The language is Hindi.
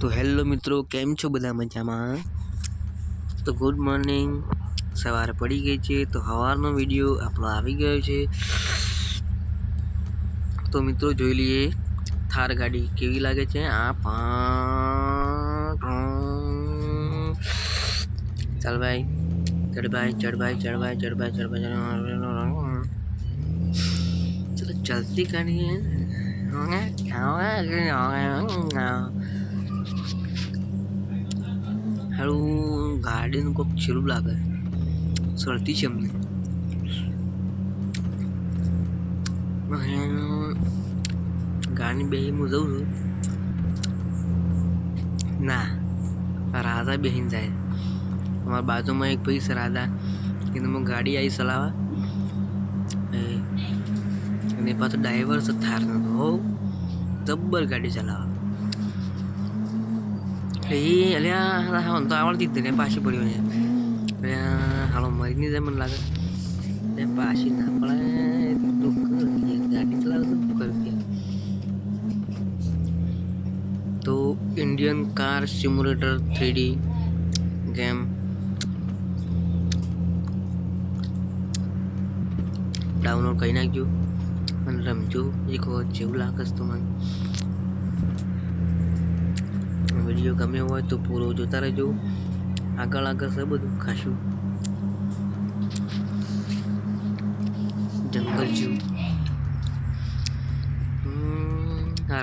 तो हेलो मित्रों, केम छो बधा मजामां। तो गुड मॉर्निंग। सवार पड़ी गई है तो हवारनो विडियो आपणो आवी गयो छे। तो मित्रों जोई लीए थार गाड़ी केवी लागे छे। चल भाई चढ़ भाई चढ़ भाई चढ़ भाई चढ़ भाई चढ़ भाई चलो जल्दी करिए। हारू गाड़ी को छेलू लागे सरती छे अमने गाड़ी बेही मु जाऊं ना राधा बेहीन जाए। हमारे बाजू में एक भाई से राधा इनमें गाड़ी आई चलावा पास ड्राइवर से थार हो जब्बर गाड़ी चलावा। तो आवड़ती ज ने पाછી पड़ी हालो मरी नहीं जाए मन लागे पाછી ना पड़े गाड़ी चलावे तो कर दिया। तो Indian car simulator 3D game download कर नाखजो અને રમજો એક વખત જેવું લાગે તો મને વિડીયો ગમ્યો હોય તો પૂરો જોતા રહેજો। આગળ આગળ છે બધું ખાસું જંગલ જેવું।